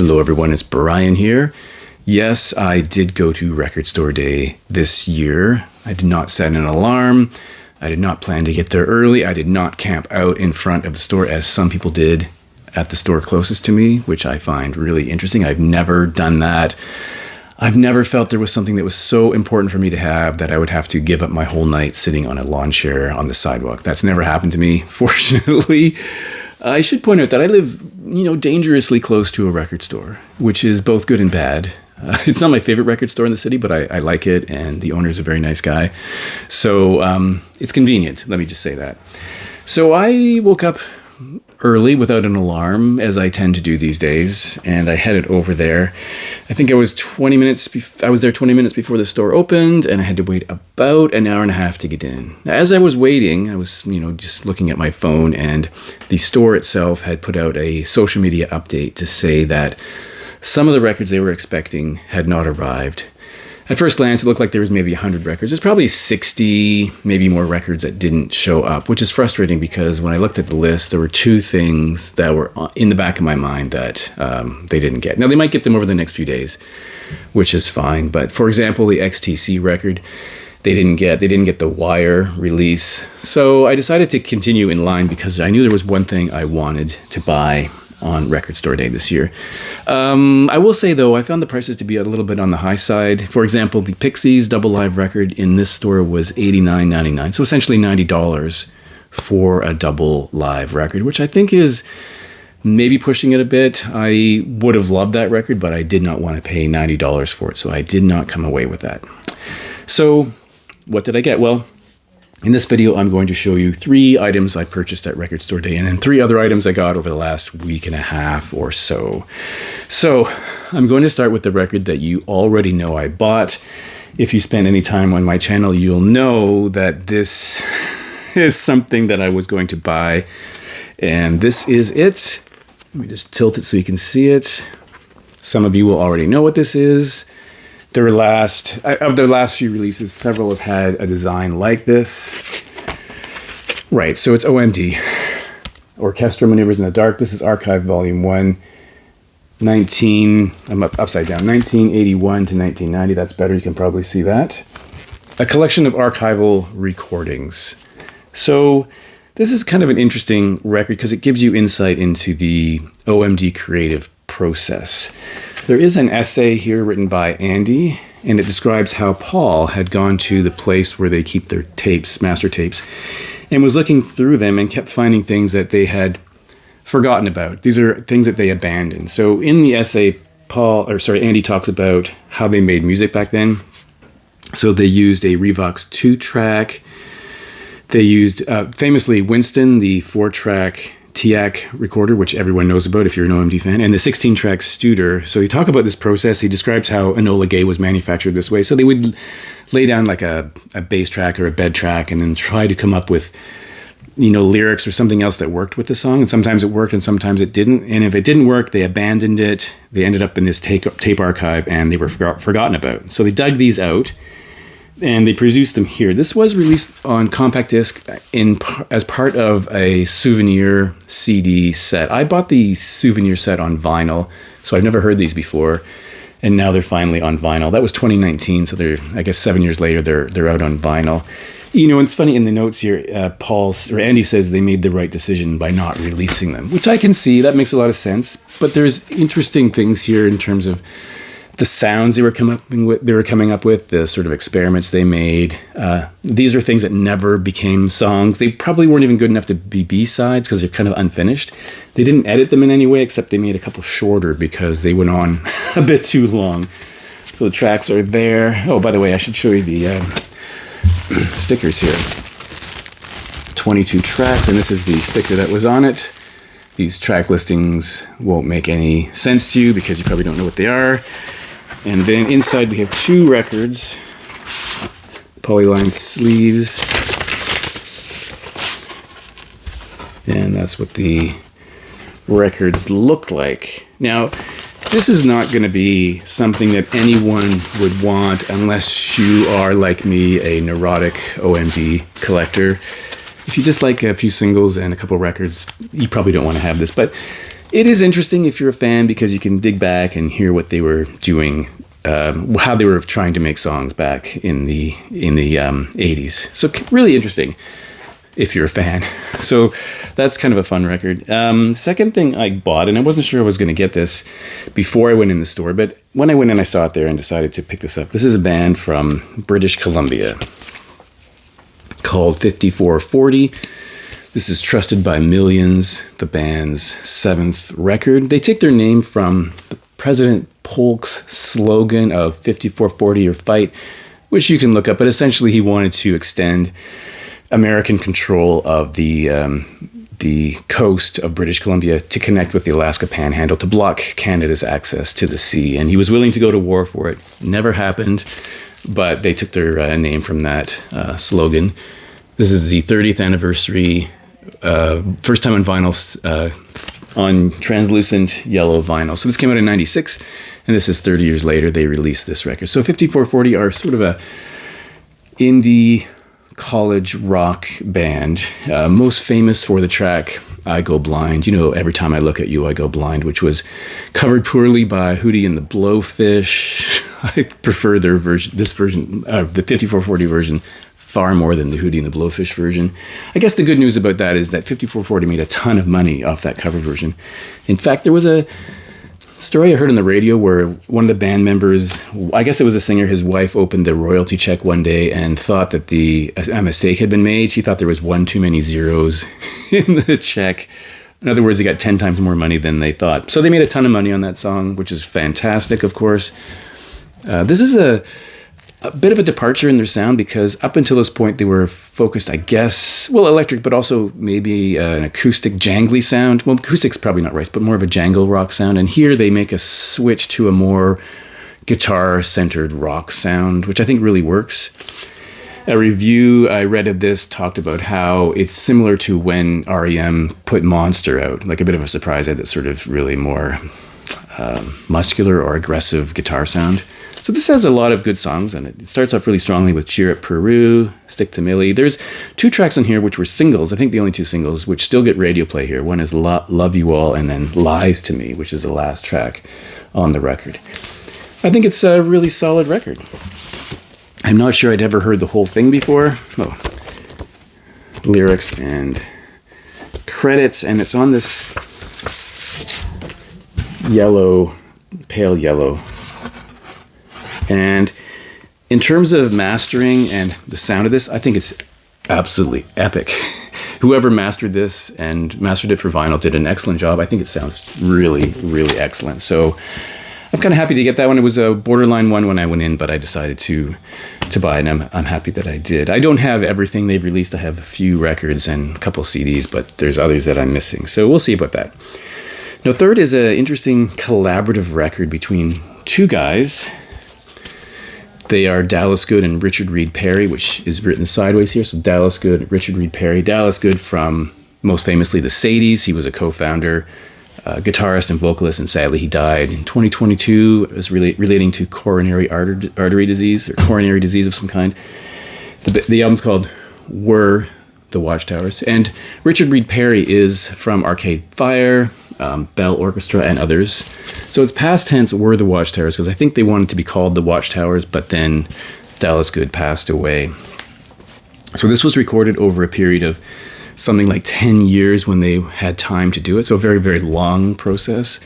Hello everyone, it's Brian here. Yes, I did go to Record Store Day this year. I did not set an alarm. I did not plan to get there early. I did not camp out in front of the store as some people did at the store closest to me, which I find really interesting. I've never done that. I've never felt there was something that was so important for me to have that I would have to give up my whole night sitting on a lawn chair on the sidewalk. That's never happened to me, fortunately. I should point out that I live, dangerously close to a record store, which is both good and bad. It's not my favorite record store in the city, but I like it, and the owner's a very nice guy. So it's convenient, let me just say that. So I woke up early without an alarm, as I tend to do these days, and I headed over there. I think I was 20 minutes. I was there 20 minutes before the store opened, and I had to wait about an hour and a half to get in. As I was waiting, I was, just looking at my phone, and the store itself had put out a social media update to say that some of the records they were expecting had not arrived. At first glance, it looked like there was maybe 100 records. There's probably 60, maybe more records that didn't show up, which is frustrating because when I looked at the list, there were two things that were in the back of my mind that they didn't get. Now, they might get them over the next few days, which is fine. But for example, the XTC record, they didn't get the Wire release. So I decided to continue in line because I knew there was one thing I wanted to buy on Record Store Day this year. I will say, though, I found the prices to be a little bit on the high side. For example, the Pixies double live record in this store was $89.99, so essentially $90 for a double live record, which I think is maybe pushing it a bit. I would have loved that record, but I did not want to pay $90 for it, so I did not come away with that. So what did I get? Well, in this video, I'm going to show you 3 items I purchased at Record Store Day and then 3 other items I got over the last week and a half or so. So I'm going to start with the record that you already know I bought. If you spend any time on my channel, you'll know that this is something that I was going to buy. And this is it. Let me just tilt it so you can see it. Some of you will already know what this is. Of their last few releases, several have had a design like this. Right, so it's OMD, Orchestral Maneuvers in the Dark. This is Archive Volume 1, I'm upside down, 1981 to 1990. That's better, you can probably see that. A collection of archival recordings. So this is kind of an interesting record because it gives you insight into the OMD creative process. There is an essay here written by Andy, and it describes how Paul had gone to the place where they keep their tapes, master tapes, and was looking through them and kept finding things that they had forgotten about. These are things that they abandoned. So in the essay, Andy talks about how they made music back then. So they used a Revox 2-track. They used, famously, Winston, the 4-track TIAC recorder, which everyone knows about if you're an OMD fan, and the 16-track Studer. So he talks about this process. He describes how Enola Gay was manufactured this way. So they would lay down like a bass track or a bed track and then try to come up with, lyrics or something else that worked with the song. And sometimes it worked and sometimes it didn't. And if it didn't work, they abandoned it. They ended up in this tape archive and they were forgotten about. So they dug these out and they produced them here. This was released on compact disc as part of a souvenir CD set. I bought the souvenir set on vinyl, so I've never heard these before, and now they're finally on vinyl. That was 2019, so I guess 7 years later they're out on vinyl. It's funny in the notes here, Andy says they made the right decision by not releasing them, which I can see. That makes a lot of sense. But there's interesting things here in terms of the sounds they were coming up with, the sort of experiments they made. These are things that never became songs. They probably weren't even good enough to be B-sides because they're kind of unfinished. They didn't edit them in any way, except they made a couple shorter because they went on a bit too long. So the tracks are there. Oh, by the way, I should show you the stickers here. 22 tracks, and this is the sticker that was on it. These track listings won't make any sense to you because you probably don't know what they are. And then inside we have 2 records, polyline sleeves, and that's what the records look like. Now, this is not going to be something that anyone would want unless you are, like me, a neurotic OMD collector. If you just like a few singles and a couple records, you probably don't want to have this. But It is interesting if you're a fan because you can dig back and hear what they were doing, how they were trying to make songs back in the 80s. So really interesting if you're a fan. So that's kind of a fun record. Second thing I bought, and I wasn't sure I was going to get this before I went in the store, but when I went in, I saw it there and decided to pick this up. This is a band from British Columbia called 5440. This is Trusted by Millions, the band's seventh record. They take their name from President Polk's slogan of 5440 or fight, which you can look up, but essentially he wanted to extend American control of the coast of British Columbia to connect with the Alaska Panhandle to block Canada's access to the sea. And he was willing to go to war for it. Never happened, but they took their name from that slogan. This is the 30th anniversary, first time on vinyl, on translucent yellow vinyl. So this came out in 96, and this is 30 years later they released this record. So 5440 are sort of a indie college rock band, most famous for the track I Go Blind. You know, Every Time I Look at You, I Go Blind, which was covered poorly by Hootie and the Blowfish. I prefer their version, the 5440 version, far more than the Hootie and the Blowfish version. I guess the good news about that is that 5440 made a ton of money off that cover version. In fact, there was a story I heard on the radio where one of the band members, I guess it was a singer, his wife opened the royalty check one day and thought that a mistake had been made. She thought there was one too many zeros in the check. In other words, they got 10 times more money than they thought. So they made a ton of money on that song, which is fantastic, of course. This is a bit of a departure in their sound because up until this point they were focused, I guess, well, electric, but also maybe an acoustic jangly sound. Well, acoustic's probably not right, but more of a jangle rock sound. And here they make a switch to a more guitar-centered rock sound, which I think really works. A review I read of this talked about how it's similar to when R.E.M. put Monster out, like a bit of a surprise at that sort of really more muscular or aggressive guitar sound. So this has a lot of good songs, and it starts off really strongly with Cheer Up Peru, Stick to Millie. There's 2 tracks on here which were singles, I think the only 2 singles, which still get radio play here. One is Love You All, and then Lies to Me, which is the last track on the record. I think it's a really solid record. I'm not sure I'd ever heard the whole thing before. Oh, lyrics and credits, and it's on this yellow, pale yellow. And in terms of mastering and the sound of this, I think it's absolutely epic. Whoever mastered this and mastered it for vinyl did an excellent job. I think it sounds really, really excellent. So I'm kind of happy to get that one. It was a borderline one when I went in, but I decided to buy it, and I'm happy that I did. I don't have everything they've released. I have a few records and a couple CDs, but there's others that I'm missing. So we'll see about that. Now, third is an interesting collaborative record between 2 guys. They are Dallas Good and Richard Reed Parry, which is written sideways here. So Dallas Good, Richard Reed Parry. Dallas Good from, most famously, the Sadies. He was a co-founder, guitarist and vocalist, and sadly he died in 2022. It was relating to coronary artery disease, or coronary disease of some kind. The album's called Were the Watchtowers. And Richard Reed Parry is from Arcade Fire, Bell Orchestra, and others. So it's past tense Were the Watchtowers, because I think they wanted to be called the Watchtowers, but then Dallas Good passed away. So this was recorded over a period of something like 10 years when they had time to do it. So a very, very long process.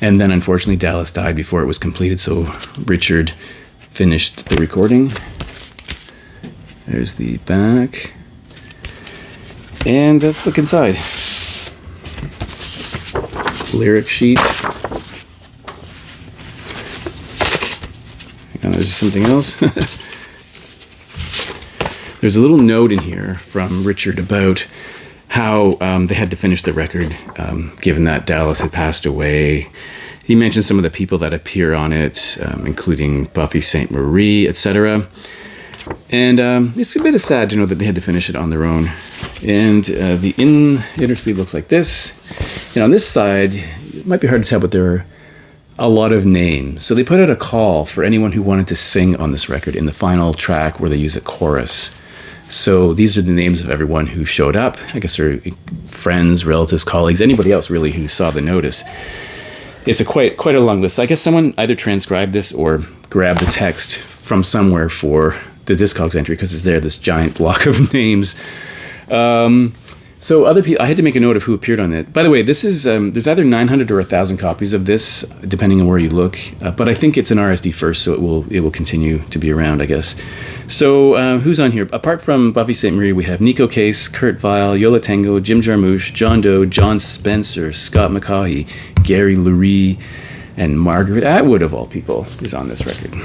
And then unfortunately Dallas died before it was completed, so Richard finished the recording. There's the back. And let's look inside. Lyric sheet. Hang on, there's something else. There's a little note in here from Richard about how they had to finish the record, given that Dallas had passed away. He mentioned some of the people that appear on it, including Buffy St. Marie, etc. And it's a bit sad to know that they had to finish it on their own. And the inner sleeve looks like this. And on this side, it might be hard to tell, but there are a lot of names. So they put out a call for anyone who wanted to sing on this record in the final track where they use a chorus. So these are the names of everyone who showed up. I guess they're friends, relatives, colleagues, anybody else really who saw the notice. It's a quite a long list. I guess someone either transcribed this or grabbed the text from somewhere for the Discogs entry, because it's there, this giant block of names. So other people, I had to make a note of who appeared on it. By the way, this is there's either 900 or 1,000 copies of this, depending on where you look. But I think it's an RSD first, so it will continue to be around, I guess. So who's on here? Apart from Buffy Sainte-Marie, we have Nico Case, Kurt Vile, Yola Tango, Jim Jarmusch, John Doe, John Spencer, Scott McCaughey, Gary Lurie, and Margaret Atwood, of all people, is on this record.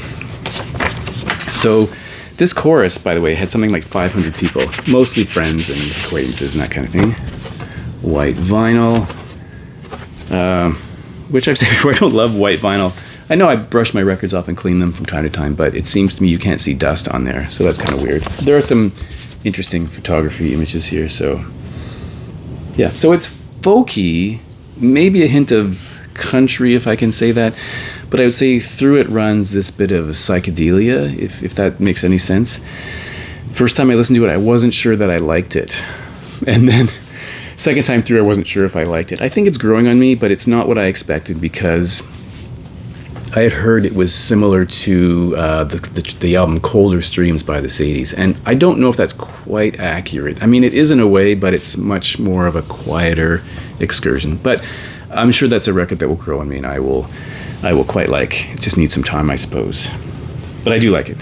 So this chorus, by the way, had something like 500 people, mostly friends and acquaintances and that kind of thing. White vinyl, which I've said before, I don't love white vinyl. I know I brush my records off and clean them from time to time, but it seems to me you can't see dust on there, so that's kind of weird. There are some interesting photography images here, so yeah. So it's folky, maybe a hint of country, if I can say that. But I would say through it runs this bit of psychedelia, if that makes any sense. First time I listened to it, I wasn't sure that I liked it. And then second time through, I wasn't sure if I liked it. I think it's growing on me, but it's not what I expected, because I had heard it was similar to the album Colder Streams by the Sadies. And I don't know if that's quite accurate. I mean, it is in a way, but it's much more of a quieter excursion. But I'm sure that's a record that will grow on me, and I will quite like. It just needs some time, I suppose. But I do like it.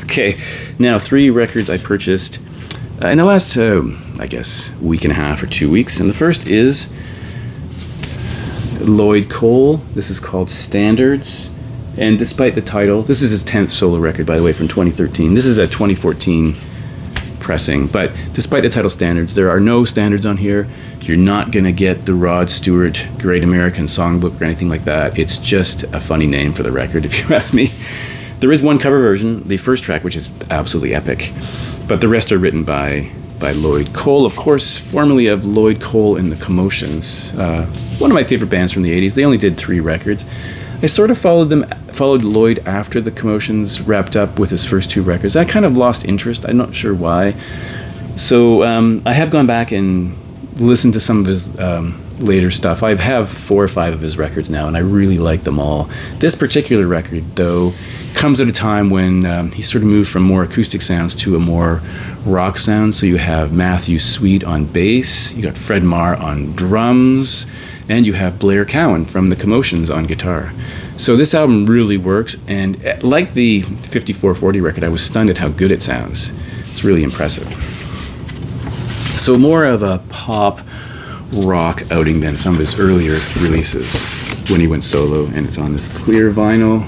Okay, now 3 records I purchased in the last, I guess, week and a half or 2 weeks. And the first is Lloyd Cole. This is called Standards. And despite the title, this is his 10th solo record, by the way, from 2013. This is a 2014 pressing. But despite the title Standards, there are no standards on here. You're not going to get the Rod Stewart Great American Songbook or anything like that. It's just a funny name for the record, if you ask me. There is one cover version, the first track, which is absolutely epic. But the rest are written by Lloyd Cole, of course, formerly of Lloyd Cole and the Commotions. One of my favorite bands from the 80s. They only did 3 records. I sort of followed Lloyd after the Commotions wrapped up with his first 2 records. I kind of lost interest. I'm not sure why. So I have gone back and listened to some of his later stuff. I have 4 or 5 of his records now, and I really like them all. This particular record, though, comes at a time when he sort of moved from more acoustic sounds to a more rock sound. So you have Matthew Sweet on bass, you got Fred Marr on drums, and you have Blair Cowan from the Commotions on guitar. So this album really works, and like the 5440 record, I was stunned at how good it sounds. It's really impressive. So more of a pop rock outing than some of his earlier releases when he went solo, and it's on this clear vinyl.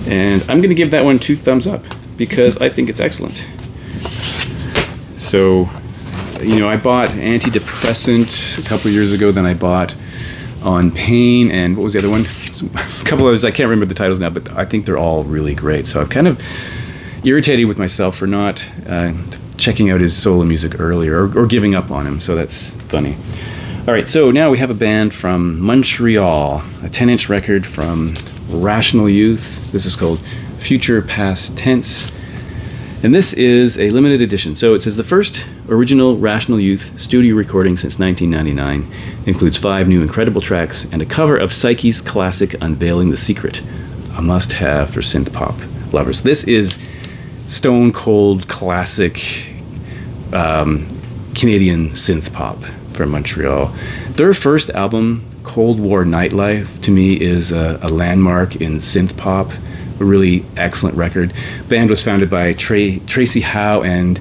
And I'm going to give that one 2 thumbs up because I think it's excellent. So, I bought Antidepressant a couple years ago, then I bought On Pain, and what was the other one? A couple others, I can't remember the titles now, but I think they're all really great. So I'm kind of irritated with myself for not checking out his solo music earlier or giving up on him, so that's funny. All right, so now we have a band from Montreal, a 10-inch record from Rational Youth. This is called Future Past Tense, and this is a limited edition. So it says the first original Rational Youth studio recording since 1999, includes 5 new incredible tracks and a cover of Psyche's classic Unveiling the Secret, a must-have for synth pop lovers. This is stone cold classic Canadian synth pop from Montreal. Their first album, Cold War Nightlife, to me is a landmark in synth pop, a really excellent record. The band was founded by Tracy Howe and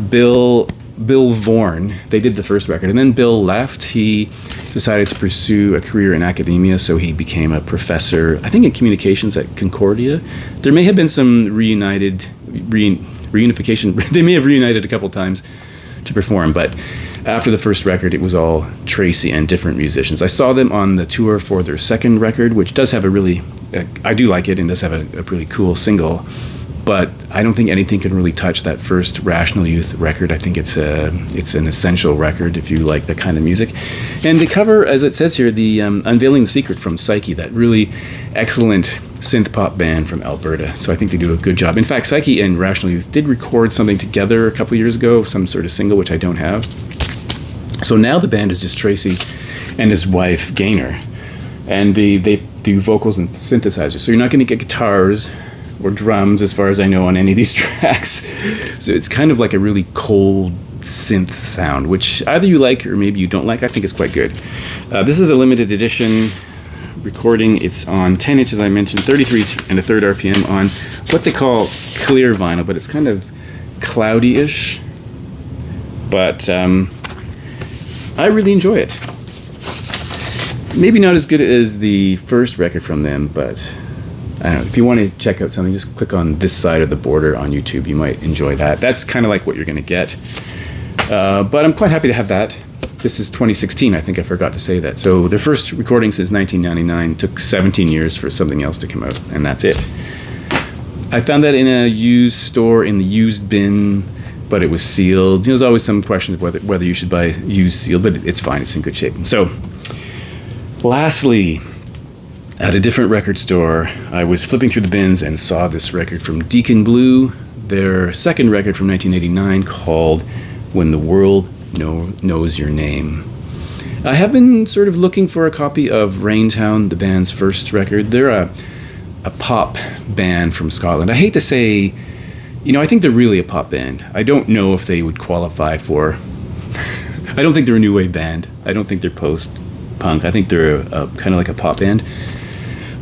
Bill Vaughan. They did the first record, and then Bill left. He decided to pursue a career in academia, so he became a professor, I think in communications at Concordia. There may have been some reunification. They may have reunited a couple times to perform, but after the first record, it was all Tracy and different musicians. I saw them on the tour for their second record, which does have a really, I do like it, and does have a really cool single, but I don't think anything can really touch that first Rational Youth record. I think it's an essential record if you like that kind of music. And they cover, as it says here, the Unveiling the Secret from Psyche, that really excellent synth pop band from Alberta. So I think they do a good job. In fact, Psyche and Rational Youth did record something together a couple years ago, some sort of single, which I don't have. So now the band is just Tracy and his wife, Gaynor. And they do vocals and synthesizers. So you're not going to get guitars or drums, as far as I know, on any of these tracks. So it's kind of like a really cold synth sound, which either you like or maybe you don't like. I think it's quite good. This is a limited edition recording. It's on 10 inch, as I mentioned, 33 and a third RPM on what they call clear vinyl, but it's kind of cloudy-ish. But I really enjoy it. Maybe not as good as the first record from them, but I don't know. If you want to check out something, just click on This Side of the Border on YouTube. You might enjoy that. That's kind of like what you're going to get. But I'm quite happy to have that. This is 2016. I think I forgot to say that. So their first recording since 1999 took 17 years for something else to come out, and that's it. I found that in a used store in the used bin, but it was sealed. There's always some questions whether you should buy used sealed, but it's fine. It's in good shape. So lastly, at a different record store, I was flipping through the bins and saw this record from Deacon Blue, their second record from 1989 called When the World Knows Your Name. I have been sort of looking for a copy of Raintown, the band's first record. They're a pop band from Scotland. I hate to say, I think they're really a pop band. I don't know if they would qualify for... I don't think they're a new wave band. I don't think they're post-punk. I think they're a kind of like a pop band.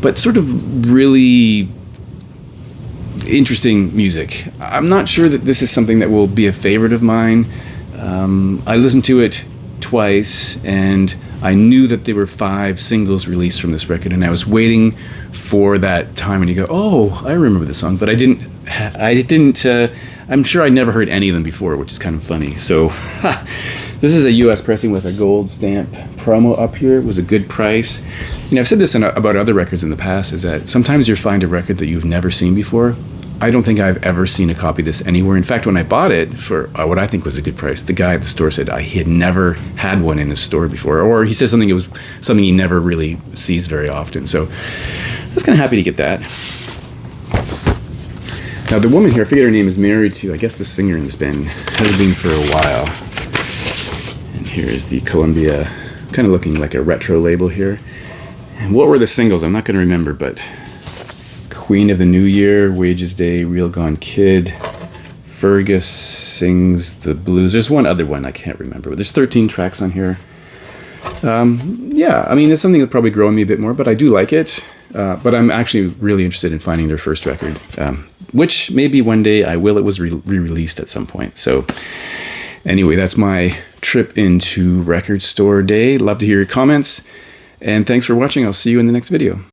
But sort of really interesting music. I'm not sure that this is something that will be a favorite of mine. I listened to it twice, and I knew that there were 5 singles released from this record, and I was waiting for that time when you go, oh, I remember this song, but I didn't, I'm sure I'd never heard any of them before, which is kind of funny. So this is a US pressing with a gold stamp promo up here. It was a good price. I've said this about other records in the past, is that sometimes you'll find a record that you've never seen before. I don't think I've ever seen a copy of this anywhere. In fact, when I bought it for what I think was a good price, the guy at the store said he had never had one in his store before, or he said it was something he never really sees very often. So I was kind of happy to get that. Now the woman here, I forget her name, is married to, I guess, the singer in this band, has been for a while. And here is the Columbia, kind of looking like a retro label here. And what were the singles? I'm not going to remember, but Queen of the New Year, Wages Day, Real Gone Kid, Fergus Sings the Blues. There's one other one I can't remember, but there's 13 tracks on here. Yeah, it's something that'll probably grow on me a bit more, but I do like it. But I'm actually really interested in finding their first record, which maybe one day I will. It was re-released at some point. So anyway, that's my trip into Record Store Day. Love to hear your comments. And thanks for watching. I'll see you in the next video.